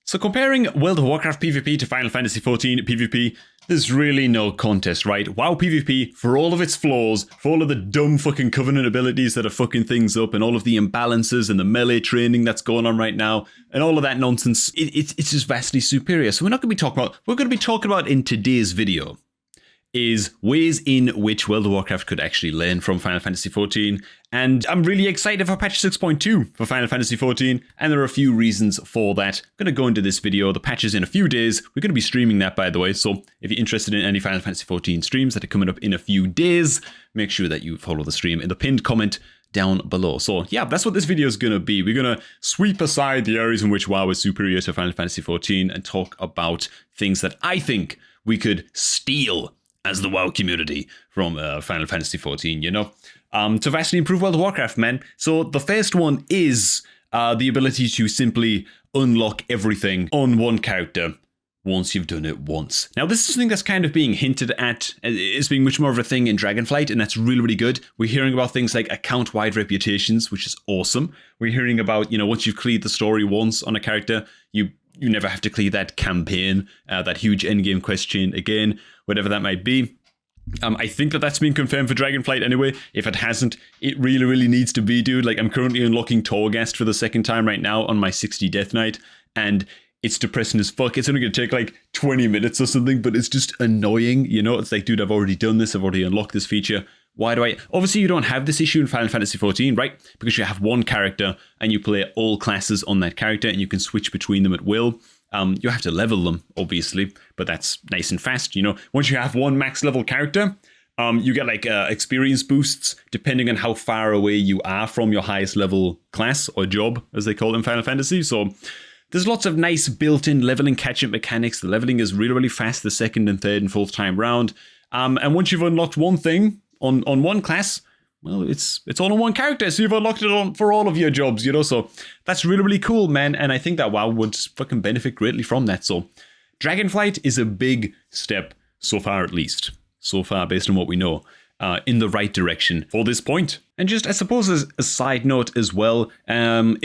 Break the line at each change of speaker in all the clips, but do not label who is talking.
So comparing World of Warcraft PvP to Final Fantasy XIV PvP, there's really no contest, right? WoW PvP, for all of its flaws, for all of the dumb fucking Covenant abilities that are fucking things up, and all of the imbalances and the melee training that's going on right now, and all of that nonsense, it's just vastly superior. So we're not going to be talking about, we're going to be talking about in today's video is ways in which World of Warcraft could actually learn from Final Fantasy XIV. And I'm really excited for patch 6.2 for Final Fantasy XIV, and there are a few reasons for that. I'm going to go into this video. The patch is in a few days. We're going to be streaming that, by the way, so if you're interested in any Final Fantasy XIV streams that are coming up in a few days, make sure that you follow the stream in the pinned comment down below. So yeah, that's what this video is going to be. We're going to sweep aside the areas in which WoW is superior to Final Fantasy XIV and talk about things that I think we could steal as the WoW community from Final Fantasy XIV, you know, to vastly improve World of Warcraft, man. So the first one is the ability to simply unlock everything on one character once you've done it once. Now, this is something that's kind of being hinted at as being much more of a thing in Dragonflight, and that's really, really good. We're hearing about things like account-wide reputations, which is awesome. We're hearing about, you know, once you've cleared the story once on a character, you never have to clear that campaign, that huge endgame quest chain again, whatever that might be. I think that's been confirmed for Dragonflight anyway. If it hasn't, it really, really needs to be, dude. Like, I'm currently unlocking Torghast for the second time right now on my 60 Death Knight, and it's depressing as fuck. It's only going to take like 20 minutes or something, but it's just annoying, you know? It's like, dude, I've already done this. I've already unlocked this feature. Why do I? Obviously, you don't have this issue in Final Fantasy XIV, right? Because you have one character and you play all classes on that character and you can switch between them at will. You have to level them, obviously, but that's nice and fast, you know? Once you have one max level character, you get like experience boosts depending on how far away you are from your highest level class or job, as they call it in Final Fantasy. So there's lots of nice built-in leveling catch-up mechanics. The leveling is really, really fast the second and third and fourth time round. And once you've unlocked one thing on one class, well, it's all on one character, so you've unlocked it on for all of your jobs, you know? So that's really, really cool, man. And I think that WoW would fucking benefit greatly from that. So Dragonflight is a big step, so far at least. So far, based on what we know, in the right direction for this point. And just, I suppose, as a side note as well, I'm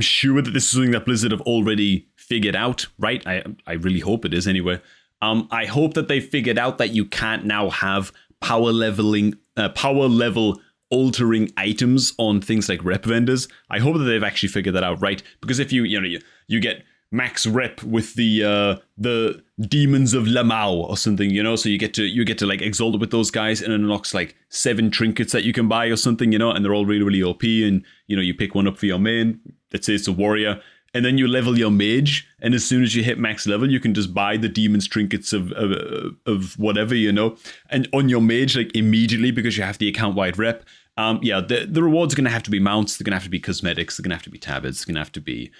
sure that this is something that Blizzard have already figured out, right? I really hope it is anyway. I hope that they figured out that you can't now have power level altering items on things like rep vendors. I hope that they've actually figured that out, right? Because if you get max rep with the demons of Lamau or something, you know, so you get to like exalt it with those guys, and it unlocks like 7 trinkets that you can buy or something, you know, and they're all really, really OP, and you know, you pick one up for your main. Let's say it's a warrior. And then you level your mage, and as soon as you hit max level, you can just buy the demon's trinkets of whatever, you know, and on your mage, like immediately, because you have the account-wide rep. The rewards are going to have to be mounts, they're going to have to be cosmetics, they're going to have to be tabards, they're going to have to be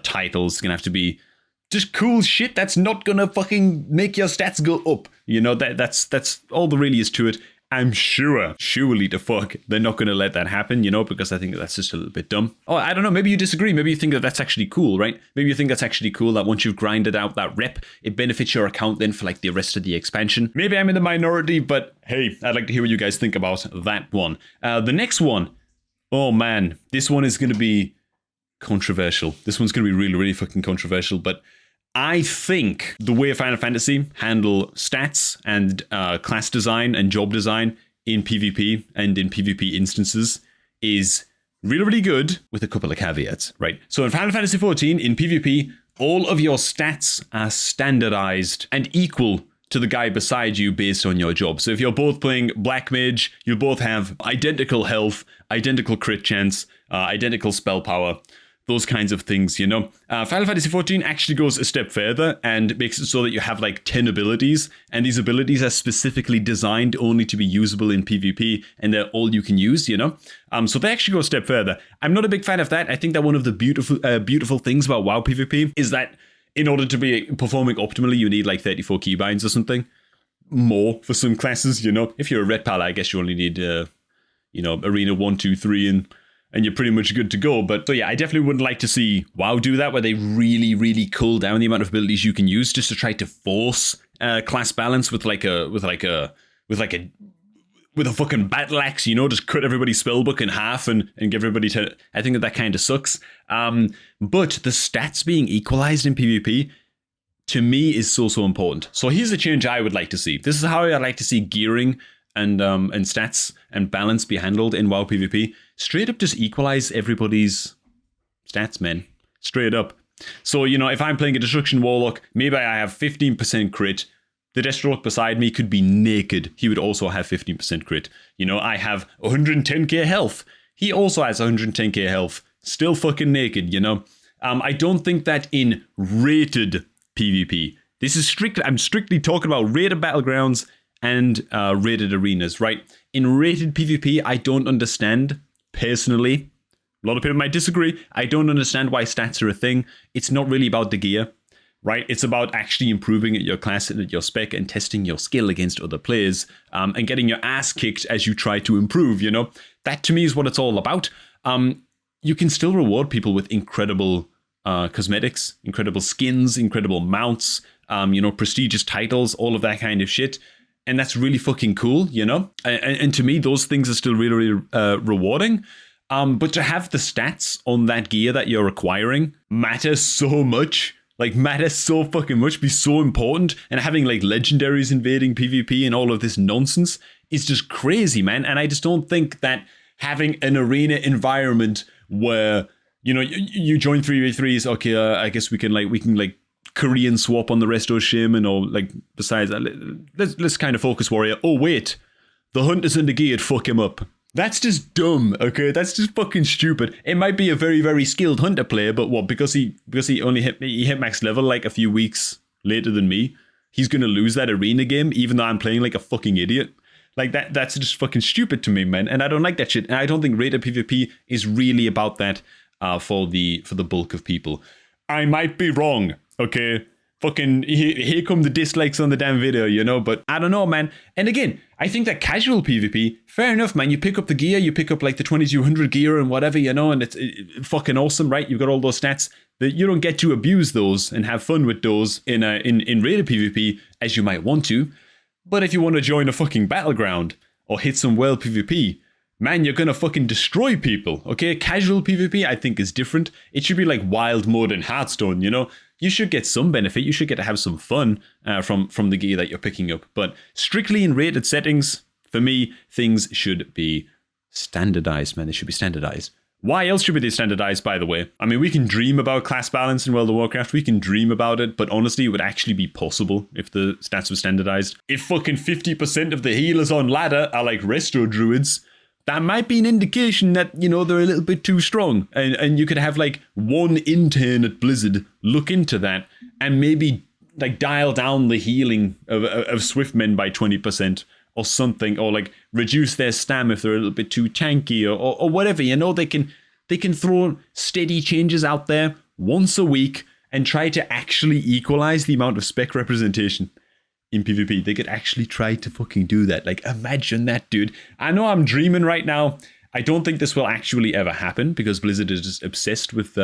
titles, they're going to have to be just cool shit that's not going to fucking make your stats go up. You know, that's all there really is to it. I'm surely the fuck, they're not going to let that happen, you know, because I think that's just a little bit dumb. Oh, I don't know, maybe you disagree. Maybe you think that that's actually cool, right? Maybe you think that's actually cool that once you've grinded out that rep, it benefits your account then for like the rest of the expansion. Maybe I'm in the minority, but hey, I'd like to hear what you guys think about that one. The next one, oh man, this one is going to be controversial. This one's going to be really, really fucking controversial, but I think the way Final Fantasy handle stats and class design and job design in PvP and in PvP instances is really, really good with a couple of caveats, right? So in Final Fantasy XIV, in PvP, all of your stats are standardized and equal to the guy beside you based on your job. So if you're both playing Black Mage, you'll both have identical health, identical crit chance, identical spell power, those kinds of things, you know. Final Fantasy XIV actually goes a step further and makes it so that you have like 10 abilities, and these abilities are specifically designed only to be usable in PvP, and they're all you can use, you know. So they actually go a step further. I'm not a big fan of that. I think that one of the beautiful things about WoW PvP is that in order to be performing optimally, you need like 34 keybinds or something more for some classes, you know. If you're a red pal, I guess you only need, Arena 1, 2, 3, and you're pretty much good to go. But so yeah, I definitely wouldn't like to see WoW do that, where they really, really cull down the amount of abilities you can use just to try to force class balance with like a with a fucking battle axe, you know, just cut everybody's spellbook in half and give everybody to... I think that kind of sucks. But the stats being equalized in PvP, to me, is so important. So here's the change I would like to see. This is how I'd like to see gearing and stats and balance be handled in WoW PvP. Straight up just equalize everybody's stats, man. Straight up. So, you know, if I'm playing a Destruction Warlock, maybe I have 15% crit. The Deathstroke beside me could be naked. He would also have 15% crit. You know, I have 110k health. He also has 110k health. Still fucking naked, you know. I don't think that in rated PvP. This is I'm strictly talking about rated battlegrounds and rated arenas, right? In rated PvP, I don't understand, personally. A lot of people might disagree. I don't understand why stats are a thing. It's not really about the gear, right? It's about actually improving at your class and at your spec and testing your skill against other players and getting your ass kicked as you try to improve, you know? That to me is what it's all about. You can still reward people with incredible cosmetics, incredible skins, incredible mounts, you know, prestigious titles, all of that kind of shit. And that's really fucking cool, you know? And to me, those things are still really, really rewarding. But to have the stats on that gear that you're acquiring matter so much. Like, matter so fucking much, be so important. And having, like, legendaries invading PvP and all of this nonsense is just crazy, man. And I just don't think that having an arena environment where, you know, you join 3v3s, okay, I guess we can Korean swap on the resto shaman, or, like, besides that, let's kind of focus warrior. Oh, wait, the hunter's in the geared, fuck him up. That's just dumb, okay? That's just fucking stupid. It might be a very, very skilled hunter player, but what? Because he only hit max level like a few weeks later than me, he's gonna lose that arena game, even though I'm playing like a fucking idiot. Like that's just fucking stupid to me, man. And I don't like that shit. And I don't think rated PvP is really about that for the bulk of people. I might be wrong, okay? Fucking here come the dislikes on the damn video, you know, but I don't know, man. And again, I think that casual PvP, fair enough, man. You pick up the gear, you pick up like the 2200 gear and whatever, you know, and it's fucking awesome, right? You've got all those stats that you don't get to abuse those and have fun with those in rated PvP as you might want to. But if you want to join a fucking battleground or hit some world PvP, man, you're gonna fucking destroy people, okay? Casual PvP, I think, is different. It should be like wild mode in Hearthstone, you know? You should get some benefit. You should get to have some fun from the gear that you're picking up. But strictly in rated settings, for me, things should be standardized, man. They should be standardized. Why else should they standardized, by the way? I mean, we can dream about class balance in World of Warcraft. We can dream about it, but honestly, it would actually be possible if the stats were standardized. If fucking 50% of the healers on ladder are like resto druids, that might be an indication that, you know, they're a little bit too strong. And you could have, like, one intern at Blizzard look into that and maybe, like, dial down the healing of Swiftmen by 20% or something. Or, like, reduce their stam if they're a little bit too tanky or whatever. You know, they can throw steady changes out there once a week and try to actually equalize the amount of spec representation in PvP. They could actually try to fucking do that. Like, imagine that, dude. I know I'm dreaming right now. I don't think this will actually ever happen because Blizzard is just obsessed with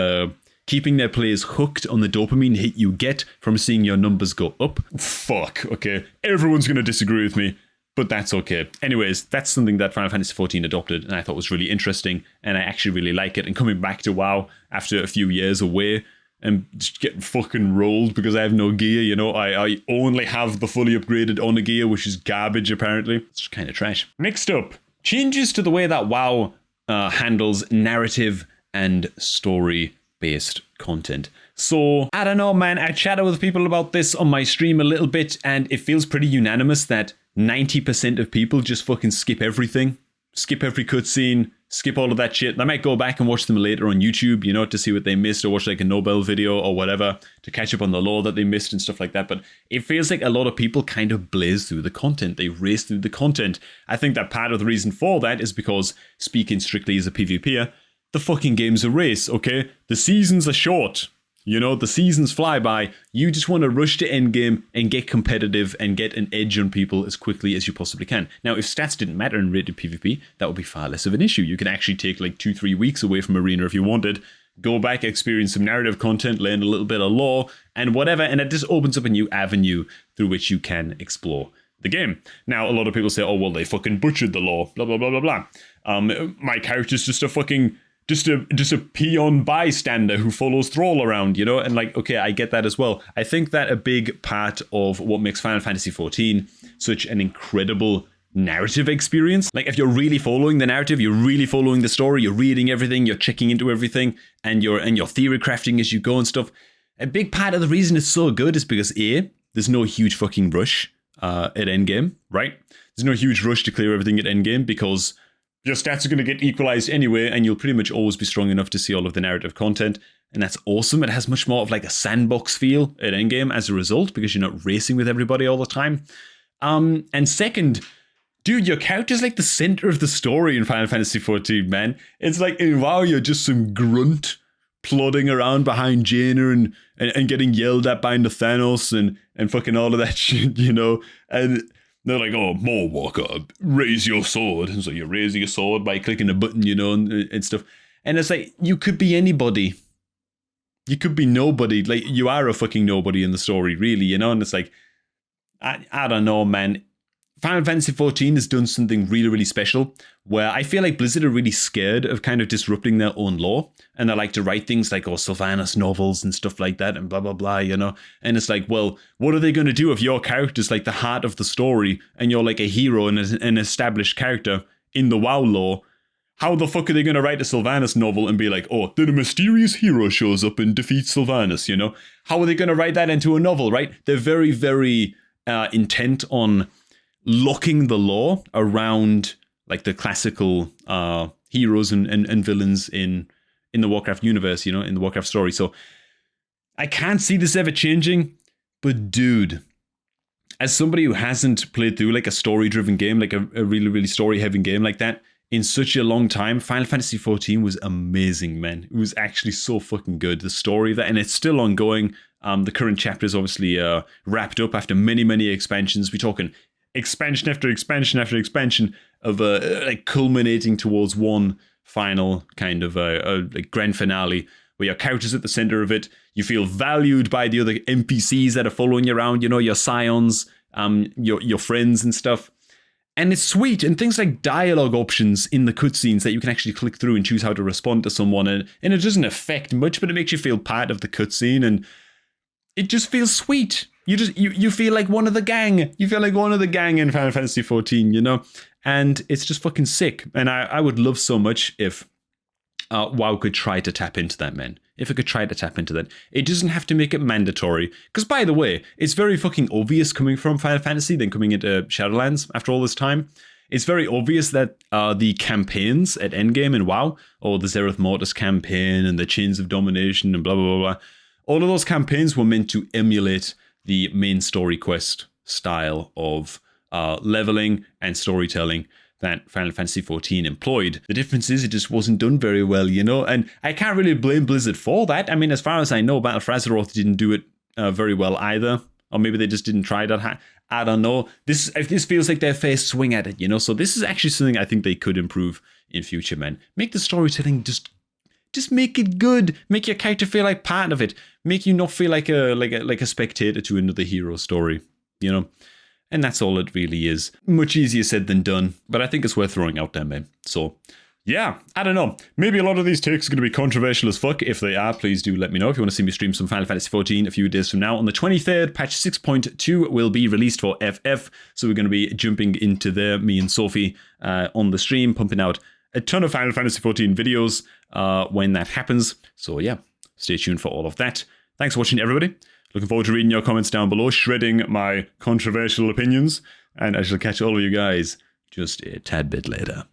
keeping their players hooked on the dopamine hit you get from seeing your numbers go up. Fuck, okay. Everyone's going to disagree with me, but that's okay. Anyways, that's something that Final Fantasy XIV adopted and I thought was really interesting, and I actually really like it. And coming back to WoW after a few years away, and just getting fucking rolled because I have no gear, you know. I only have the fully upgraded Honor gear, which is garbage, apparently. It's just kind of trash. Next up, changes to the way that WoW handles narrative and story-based content. So, I don't know, man. I chatted with people about this on my stream a little bit, and it feels pretty unanimous that 90% of people just fucking skip everything. Skip every cutscene, skip all of that shit. They might go back and watch them later on YouTube, you know, to see what they missed, or watch like a Nobel video or whatever to catch up on the lore that they missed and stuff like that. But it feels like a lot of people kind of blaze through the content. They race through the content. I think that part of the reason for that is because, speaking strictly as a PvPer, the fucking game's a race, okay? The seasons are short. You know, the seasons fly by. You just want to rush to endgame and get competitive and get an edge on people as quickly as you possibly can. Now, if stats didn't matter in rated PvP, that would be far less of an issue. You could actually take like 2-3 weeks away from Arena if you wanted, go back, experience some narrative content, learn a little bit of lore and whatever, and it just opens up a new avenue through which you can explore the game. Now, a lot of people say, oh, well, they fucking butchered the lore, blah, blah, blah, blah, blah. My character's just a fucking, just a peon bystander who follows Thrall around, you know? And like, okay, I get that as well. I think that a big part of what makes Final Fantasy XIV such an incredible narrative experience, like if you're really following the narrative, you're really following the story, you're reading everything, you're checking into everything, and you're theory crafting as you go and stuff. A big part of the reason it's so good is because there's no huge fucking rush at endgame, right? There's no huge rush to clear everything at endgame because your stats are going to get equalized anyway, and you'll pretty much always be strong enough to see all of the narrative content, and that's awesome. It has much more of like a sandbox feel at endgame as a result because you're not racing with everybody all the time. And second, dude, your character's like the center of the story in Final Fantasy XIV, man. It's like in WoW, you're just some grunt plodding around behind Jaina and getting yelled at by Thanos and fucking all of that shit, you know? And they're like, oh, more Walker, raise your sword. And so you're raising a sword by clicking a button, you know, and stuff. And it's like, you could be anybody. You could be nobody. Like, you are a fucking nobody in the story, really, you know? And it's like, I don't know, man. Final Fantasy XIV has done something really, really special where I feel like Blizzard are really scared of kind of disrupting their own lore. And they like to write things like, oh, Sylvanas novels and stuff like that and blah, blah, blah, you know? And it's like, well, what are they going to do if your character's like the heart of the story and you're like a hero and an established character in the WoW lore? How the fuck are they going to write a Sylvanas novel and be like, oh, then a mysterious hero shows up and defeats Sylvanas, you know? How are they going to write that into a novel, right? They're very, very intent on locking the lore around like the classical heroes and villains in the Warcraft universe, you know, in the Warcraft story. So I can't see this ever changing, but dude, as somebody who hasn't played through like a story-driven game, like a really, really story-heavy game like that in such a long time, Final Fantasy XIV was amazing, man. It was actually so fucking good. The story of that, and it's still ongoing. The current chapter is obviously wrapped up after many, many expansions. We're talking expansion after expansion after expansion of like culminating towards one final kind of like grand finale where your character's at the center of it. You feel valued by the other NPCs that are following you around, you know, your scions, your friends and stuff. And it's sweet. And things like dialogue options in the cutscenes that you can actually click through and choose how to respond to someone. And it doesn't affect much, but it makes you feel part of the cutscene. And it just feels sweet. You feel like one of the gang. You feel like one of the gang in Final Fantasy XIV, you know? And it's just fucking sick. And I would love so much if WoW could try to tap into that, man. If it could try to tap into that. It doesn't have to make it mandatory. Because, by the way, it's very fucking obvious coming from Final Fantasy than coming into Shadowlands after all this time. It's very obvious that the campaigns at Endgame in WoW, or the Zereth Mortis campaign and the Chains of Domination and blah, blah, blah, blah, all of those campaigns were meant to emulate the main story quest style of leveling and storytelling that Final Fantasy XIV employed. The difference is it just wasn't done very well, you know? And I can't really blame Blizzard for that. I mean, as far as I know, Battle for Azeroth didn't do it very well either. Or maybe they just didn't try that. I don't know. This feels like their first swing at it, you know? So this is actually something I think they could improve in future, man. Make the storytelling just make it good. Make your character feel like part of it. Make you not feel like a spectator to another hero story, you know? And that's all it really is. Much easier said than done, but I think it's worth throwing out there, man. So, yeah, I don't know. Maybe a lot of these takes are going to be controversial as fuck. If they are, please do let me know. If you want to see me stream some Final Fantasy XIV a few days from now. On the 23rd, patch 6.2 will be released for FF. So we're going to be jumping into there, me and Sophie, on the stream, pumping out a ton of Final Fantasy XIV videos when that happens. So, yeah, stay tuned for all of that. Thanks for watching, everybody. Looking forward to reading your comments down below, shredding my controversial opinions, and I shall catch all of you guys just a tad bit later.